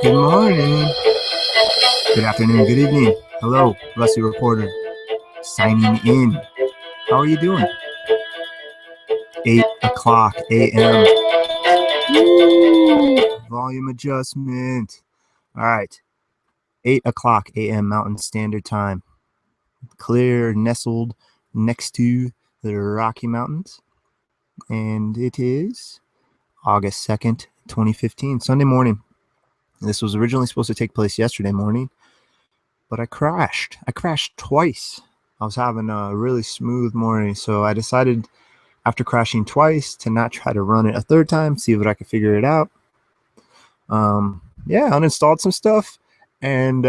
Good morning. Good afternoon. Good evening. Hello, Rusty Reporter. Signing in. How are you doing? 8 o'clock a.m. Volume adjustment. All right. 8 o'clock a.m. Mountain Standard Time. Clear, nestled next to the Rocky Mountains. And it is August 2nd, 2015, Sunday morning. This was originally supposed to take place yesterday morning, but I crashed. I crashed twice. I was having a really smooth morning, so I decided after crashing twice to not try to run it a third time, see if I could figure it out. Uninstalled some stuff and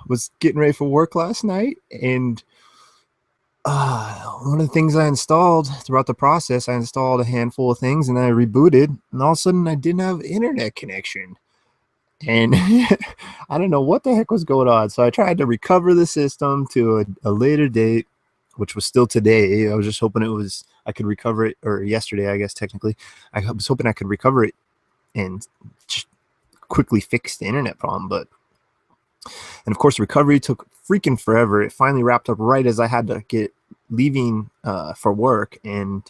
was getting ready for work last night, and one of the things I installed throughout the process, I installed a handful of things and I rebooted, and all of a sudden I didn't have internet connection. And I don't know what the heck was going on. So I tried to recover the system to a later date, which was still today. I was just hoping I could recover it, or yesterday, I guess, technically. I was hoping I could recover it and just quickly fix the internet problem. And of course, recovery took freaking forever. It finally wrapped up right as I had to get leaving for work, and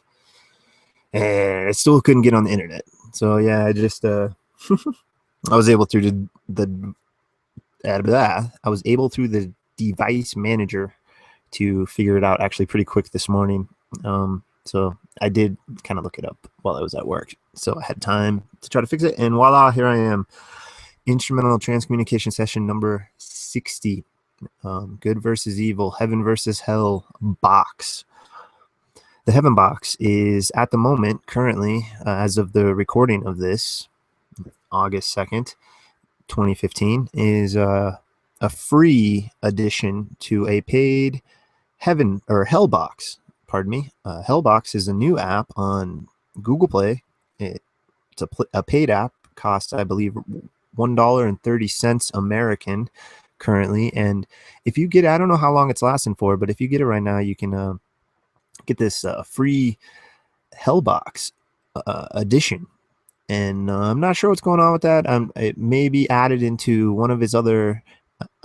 I still couldn't get on the internet. So yeah, I just I was able through I was able through the device manager to figure it out actually pretty quick this morning. So I did kind of look it up while I was at work. So I had time to try to fix it. And voila, here I am. Instrumental Transcommunication Session number 60. Good versus evil, heaven versus hell box. The heaven box is at the moment, currently, as of the recording of this, August 2nd, 2015, is a free addition to a paid heaven or hell box. Pardon me. Hellbox is a new app on Google Play. It's a paid app, costs, I believe, $1.30 American currently. And if you get it, I don't know how long it's lasting for, but if you get it right now, you can get this free Hellbox edition. And I'm not sure what's going on with that. It may be added into one of his other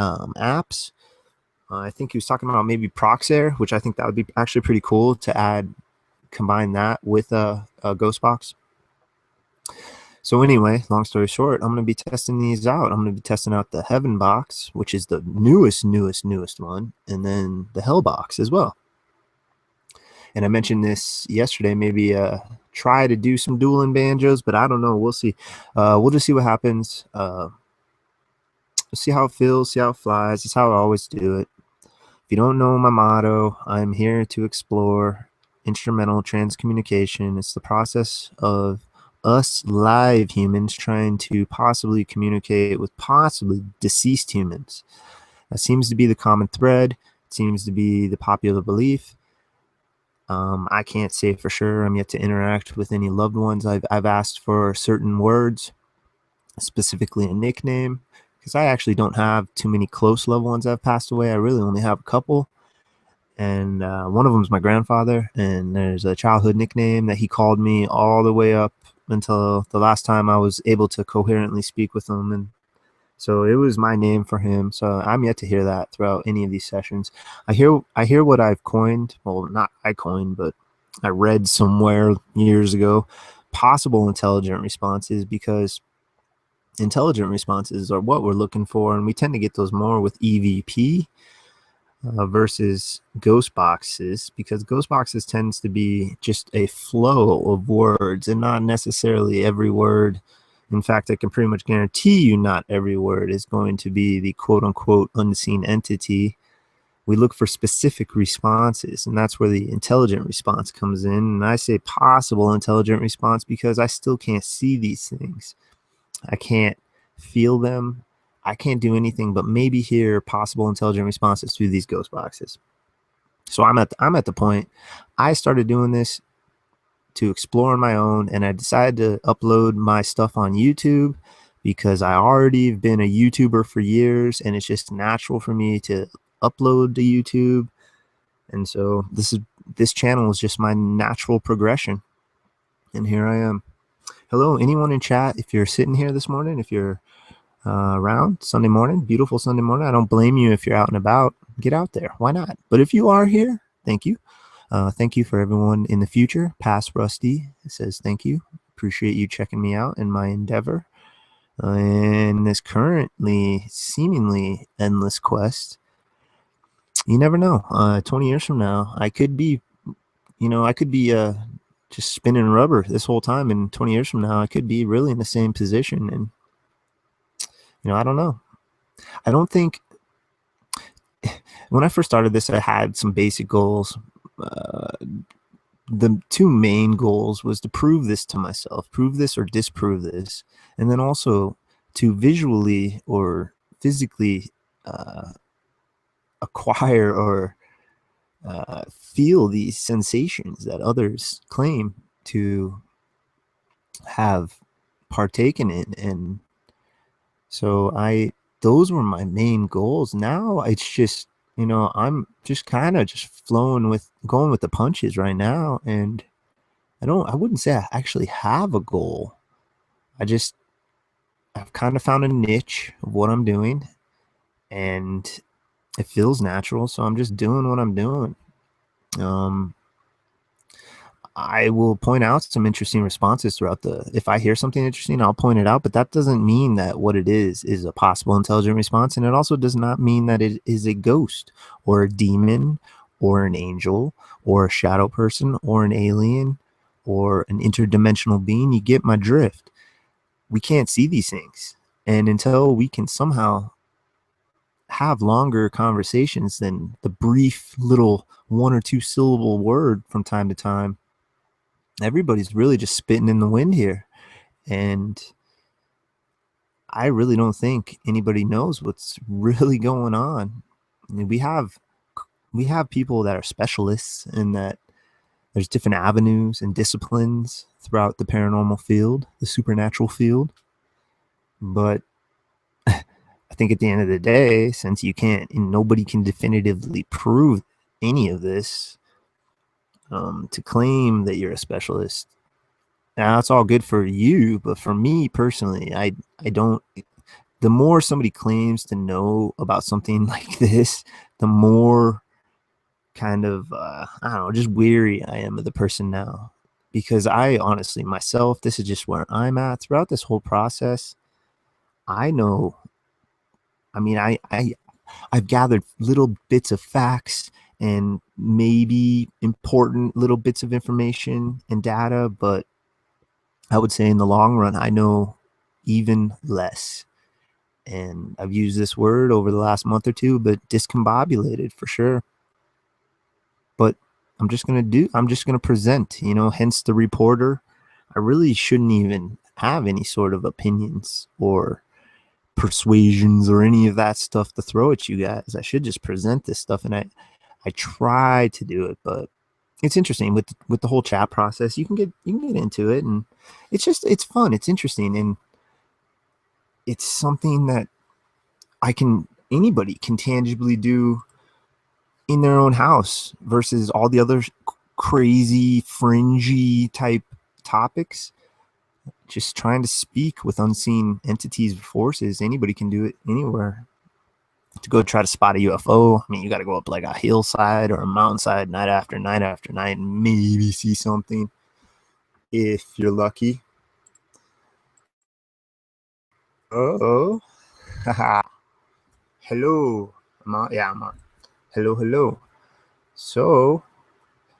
apps. I think he was talking about maybe Proxair, which I think that would be actually pretty cool to combine that with a Ghostbox. So anyway, long story short, I'm going to be testing these out. I'm going to be testing out the Heaven Box, which is the newest one, and then the Hell Box as well. And I mentioned this yesterday, maybe try to do some dueling banjos, but I don't know. We'll see. We'll just see what happens. See how it feels, see how it flies. It's how I always do it. If you don't know my motto, I'm here to explore instrumental transcommunication. It's the process of us live humans trying to possibly communicate with possibly deceased humans. That seems to be the common thread. It seems to be the popular belief. I can't say for sure. I'm yet to interact with any loved ones. I've asked for certain words, specifically a nickname, because I actually don't have too many close loved ones that have passed away. I really only have a couple. And one of them is my grandfather. And there's a childhood nickname that he called me all the way up until the last time I was able to coherently speak with him. And so it was my name for him. So I'm yet to hear that throughout any of these sessions. I hear what I've coined. Well, not I coined, but I read somewhere years ago, possible intelligent responses, because intelligent responses are what we're looking for. And we tend to get those more with EVP versus ghost boxes, because ghost boxes tends to be just a flow of words and not necessarily every word. In fact, I can pretty much guarantee you not every word is going to be the quote-unquote unseen entity. We look for specific responses, and that's where the intelligent response comes in. And I say possible intelligent response because I still can't see these things. I can't feel them. I can't do anything but maybe hear possible intelligent responses through these ghost boxes. So I'm at the point. I started doing this to explore on my own, and I decided to upload my stuff on YouTube because I already have been a YouTuber for years, and it's just natural for me to upload to YouTube. And so this channel is just my natural progression, and here I am. Hello, anyone in chat, if you're sitting here this morning, if you're around Sunday morning, beautiful Sunday morning. I don't blame you if you're out and about. Get out there. Why not? But if you are here, thank you. Thank you for everyone in the future. Past Rusty says thank you. Appreciate you checking me out in my endeavor. In this currently seemingly endless quest, you never know. 20 years from now, I could be, just spinning rubber this whole time. And 20 years from now, I could be really in the same position. And, I don't know. I don't think when I first started this, I had some basic goals. The two main goals was to prove this to myself, prove this or disprove this, and then also to visually or physically acquire or feel these sensations that others claim to have partaken in. And so those were my main goals. Now it's just, I'm just kind of just going with the punches right now. And I wouldn't say I actually have a goal. I've kind of found a niche of what I'm doing, and it feels natural. So I'm just doing what I'm doing. I will point out some interesting responses if I hear something interesting, I'll point it out, but that doesn't mean that what it is a possible intelligent response. And it also does not mean that it is a ghost or a demon or an angel or a shadow person or an alien or an interdimensional being. You get my drift. We can't see these things. And until we can somehow have longer conversations than the brief little 1 or 2 syllable word from time to time, everybody's really just spitting in the wind here. And I really don't think anybody knows what's really going on. I mean, we have people that are specialists in that there's different avenues and disciplines throughout the paranormal field, the supernatural field. But I think at the end of the day, since nobody can definitively prove any of this, to claim that you're a specialist, now it's all good for you, but for me personally, I don't. The more somebody claims to know about something like this, the more kind of I don't know, just weary I am of the person now. Because I honestly myself, this is just where I'm at throughout this whole process. I know. I mean, I've gathered little bits of facts and maybe important little bits of information and data, but I would say in the long run, I know even less. And I've used this word over the last month or two, but discombobulated for sure. But I'm just going to present, hence the reporter. I really shouldn't even have any sort of opinions or persuasions or any of that stuff to throw at you guys. I should just present this stuff, and I try to do it, but it's interesting with the whole chat process. You can get into it, and it's fun. It's interesting, and it's something that anybody can tangibly do in their own house versus all the other crazy fringy type topics. Just trying to speak with unseen entities or forces. Anybody can do it anywhere. To go try to spot a UFO, I mean, you got to go up like a hillside or a mountainside night after night after night and maybe see something if you're lucky. Oh, haha. Hello. I'm on. Yeah, I'm on. Hello. So,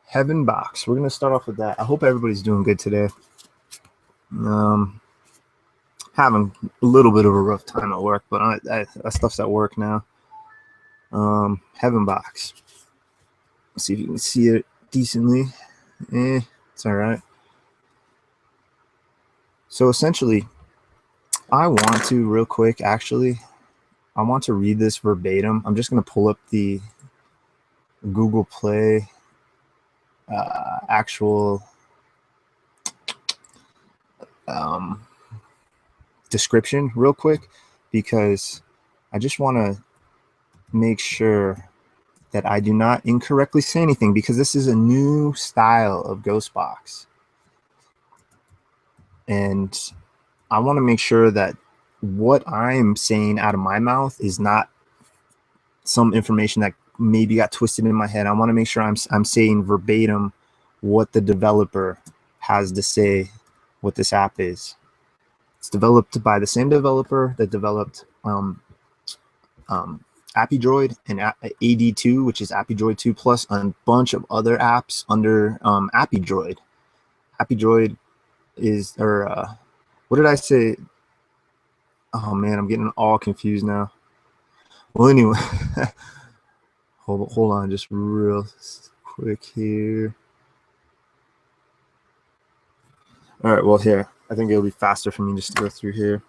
Heaven Box. We're going to start off with that. I hope everybody's doing good today. Having a little bit of a rough time at work, but that stuff's at work now. Heaven Box. Let's see if you can see it decently. It's all right. So essentially, I want to real quick, actually, I want to read this verbatim. I'm just going to pull up the Google Play actual description real quick, because I just want to make sure that I do not incorrectly say anything, because this is a new style of ghost box. And I want to make sure that what I'm saying out of my mouth is not some information that maybe got twisted in my head. I want to make sure I'm saying verbatim what the developer has to say what this app is. It's developed by the same developer that developed AppyDroid and AD2, which is AppyDroid 2 plus a bunch of other apps under AppyDroid. AppyDroid is, or what did I say? Oh man, I'm getting all confused now. Well, anyway, hold on, just real quick here. All right, well, here, I think it'll be faster for me just to go through here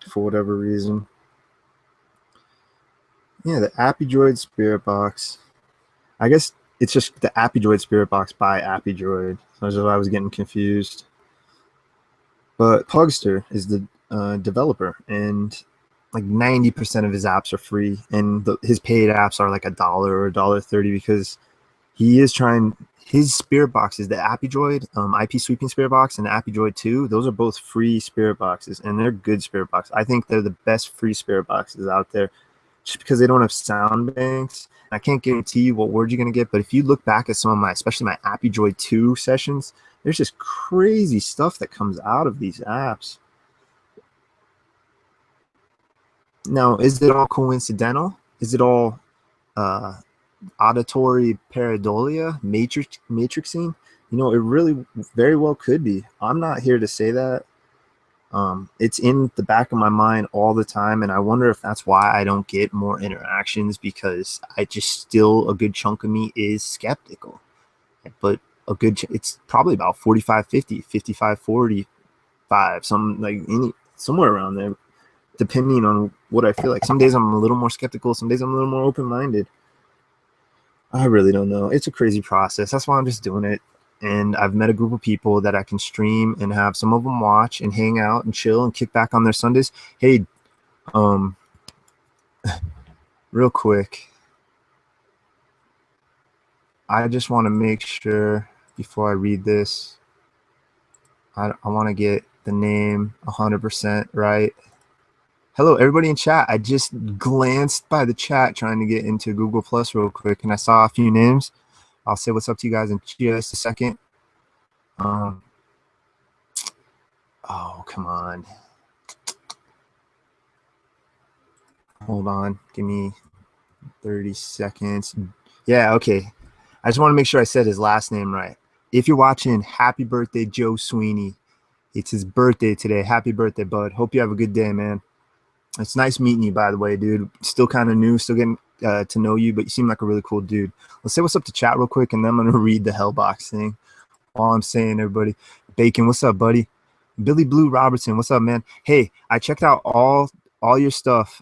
for whatever reason. Yeah, the AppyDroid Spirit Box. I guess it's just the AppyDroid Spirit Box by AppyDroid. So that's why I was getting confused. But Pugster is the developer, and like 90% of his apps are free, and his paid apps are like $1 or $1.30 because he is trying. His Spirit Boxes, the AppyDroid IP Sweeping Spirit Box and the AppyDroid 2, those are both free Spirit Boxes, and they're good Spirit Boxes. I think they're the best free Spirit Boxes out there, just because they don't have sound banks. I can't guarantee you what word you're going to get, but if you look back at some of my, especially my AppyDroid 2 sessions, there's just crazy stuff that comes out of these apps. Now, is it all coincidental? Is it all auditory pareidolia, matrixing? You know, it really very well could be. I'm not here to say that. It's in the back of my mind all the time, and I wonder if that's why I don't get more interactions, because I just still, a good chunk of me is skeptical. But a good, it's probably about 45-50, 55-45, somewhere around there, depending on what I feel like. Some days I'm a little more skeptical, some days I'm a little more open-minded. I really don't know. It's a crazy process. That's why I'm just doing it. And I've met a group of people that I can stream and have some of them watch and hang out and chill and kick back on their Sundays. Hey, real quick, I just want to make sure before I read this, I want to get the name 100% right. Hello, everybody in chat. I just glanced by the chat trying to get into Google Plus real quick, and I saw a few names. I'll say what's up to you guys in just a second. Oh, come on. Hold on. Give me 30 seconds. Yeah, okay. I just want to make sure I said his last name right. If you're watching, happy birthday, Joe Sweeney. It's his birthday today. Happy birthday, bud. Hope you have a good day, man. It's nice meeting you, by the way, dude. Still kind of new, still getting to know you, but you seem like a really cool dude. Let's say what's up to chat real quick, and then I'm going to read the Hellbox thing while I'm saying, everybody. Bacon, what's up, buddy? Billy Blue Robertson, what's up, man? Hey, I checked out all your stuff,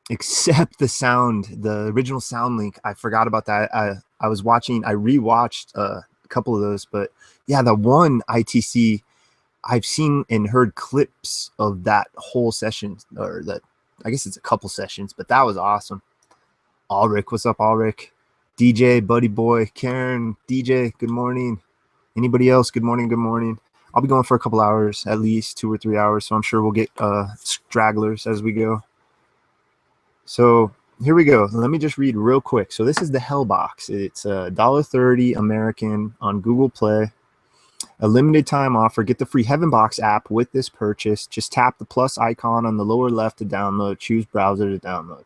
except the original sound link. I forgot about that. I was watching, I rewatched a couple of those, but yeah, the one ITC, I've seen and heard clips of that whole session, or that, I guess it's a couple sessions, but that was awesome. Ulrich, what's up, Ulrich? DJ, Buddy Boy, Karen, DJ, good morning. Anybody else? Good morning, good morning. I'll be going for a couple hours, at least 2 or 3 hours, so I'm sure we'll get stragglers as we go. So here we go. Let me just read real quick. So this is the Hellbox. It's $1.30 American on Google Play. A limited time offer. Get the free Heavenbox app with this purchase. Just tap the plus icon on the lower left to download. Choose browser to download.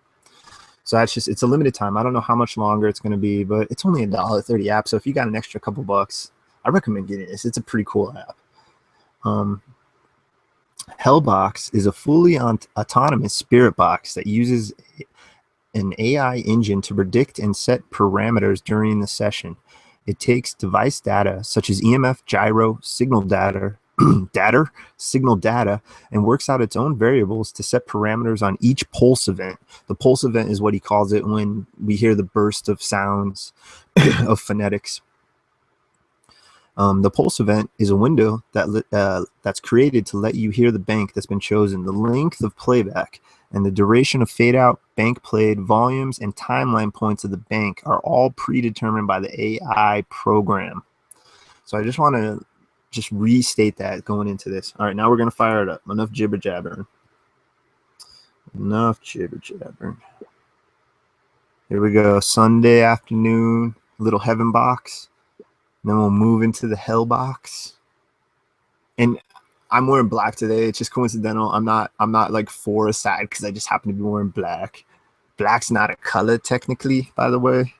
So that's just, it's a limited time. I don't know how much longer it's going to be, but it's only $1.30 app. So if you got an extra couple bucks, I recommend getting this. It's a pretty cool app. Hellbox is a fully autonomous spirit box that uses an AI engine to predict and set parameters during the session. It takes device data such as EMF, gyro, signal data, signal data, and works out its own variables to set parameters on each pulse event. The pulse event is what he calls it when we hear the burst of sounds of phonetics. The pulse event is a window that's created to let you hear the bank that's been chosen, the length of playback, and the duration of fade out, bank played, volumes, and timeline points of the bank are all predetermined by the AI program. So I just want to restate that going into this. All right, now we're going to fire it up. Enough jibber jabbering. Enough chitter chatter. Here we go. Sunday afternoon, little heaven box. Then we'll move into the hell box. And I'm wearing black today. It's just coincidental. I'm not like for a side because I just happen to be wearing black. Black's not a color technically, by the way.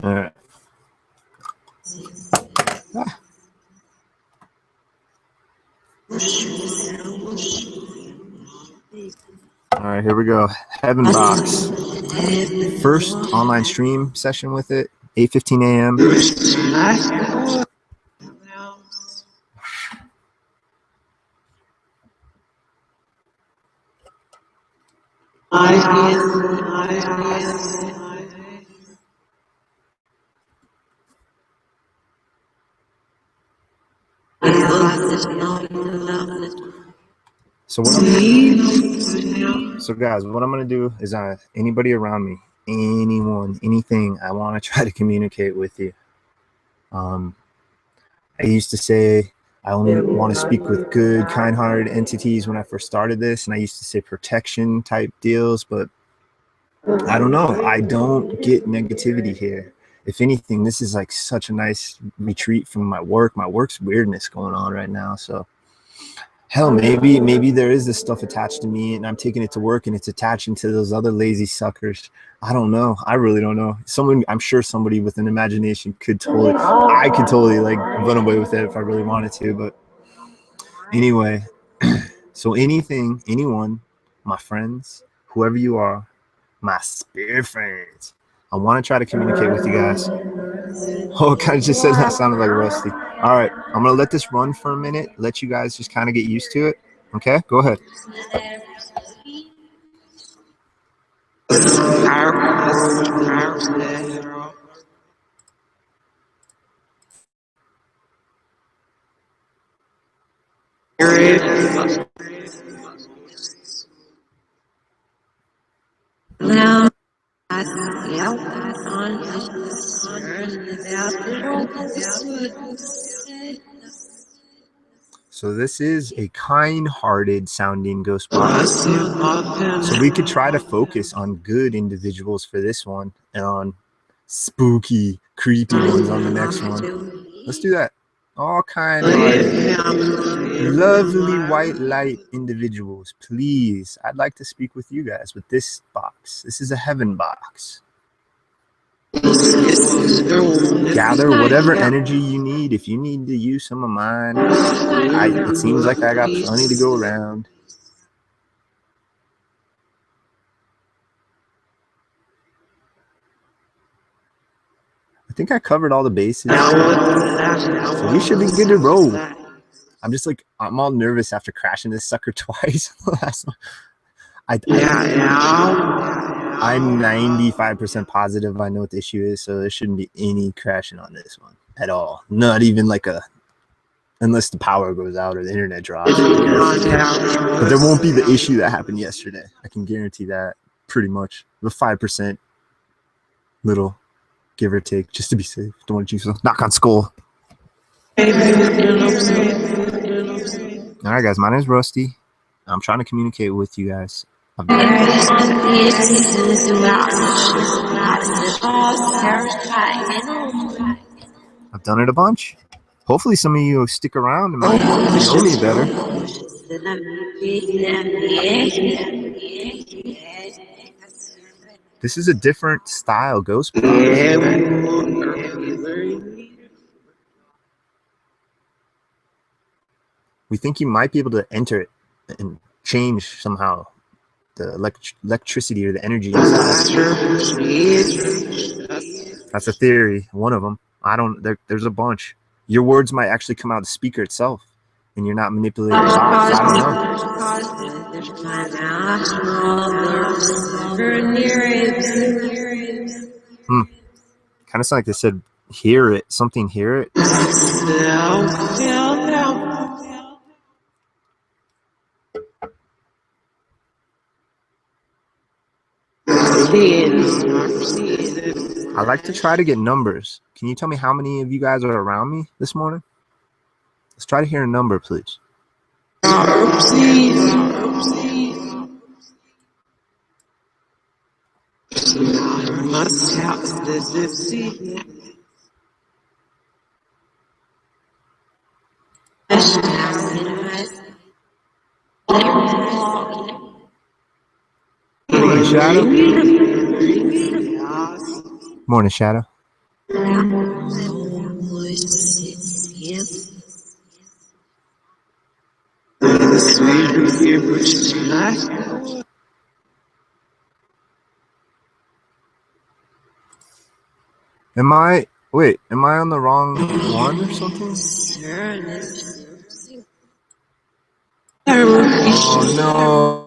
All right. All right, here we go. Heaven box. First online stream session with it. 8:15 a.m. So guys, what I'm gonna do is anybody around me, anyone, anything, I want to try to communicate with you. I used to say I only want to speak with good, kind-hearted entities when I first started this, and I used to say protection type deals, but I don't know. I don't get negativity here. If anything, this is like such a nice retreat from my work. My work's weirdness going on right now, so hell, maybe there is this stuff attached to me, and I'm taking it to work, and it's attaching to those other lazy suckers. I don't know. I really don't know. I'm sure somebody with an imagination I could totally like run away with it if I really wanted to. But anyway, so anyone, my friends, whoever you are, my spirit friends, I want to try to communicate with you guys. Oh, it kind of just said that sounded like Rusty. All right, I'm going to let this run for a minute, let you guys just kind of get used to it. Okay, go ahead. So this is a kind-hearted sounding ghost box. So we could try to focus on good individuals for this one and on spooky, creepy ones on the next one. Let's do that. All kind-hearted, lovely white light individuals. Please, I'd like to speak with you guys with this box. This is a heaven box. Gather whatever energy you need. If you need to use some of mine, it seems like I got plenty to go around. I think I covered all the bases, so we should be good to roll. I'm all nervous after crashing this sucker twice. I'm 95% positive I know what the issue is, so there shouldn't be any crashing on this one at all. Not even like unless the power goes out or the internet drops. But there won't be the issue that happened yesterday. I can guarantee that pretty much. The 5% little give or take, just to be safe. Don't want to jinx. Knock on skull. All right, guys. My name is Rusty. I'm trying to communicate with you guys. I've done it a bunch. Hopefully some of you stick around and might know me better. This is a different style ghost box. We think you might be able to enter it and change somehow the electricity or the energy inside. That's a theory, one of them. There's a bunch. Your words might actually come out of the speaker itself, and you're not manipulating the box. I don't know. Kind of sound like they said, hear it, something hear it. I like to try to get numbers. Can you tell me how many of you guys are around me this morning? Let's try to hear a number, please. Morning, Shadow. Morning, Shadow. Am I on the wrong one or something? Oh no.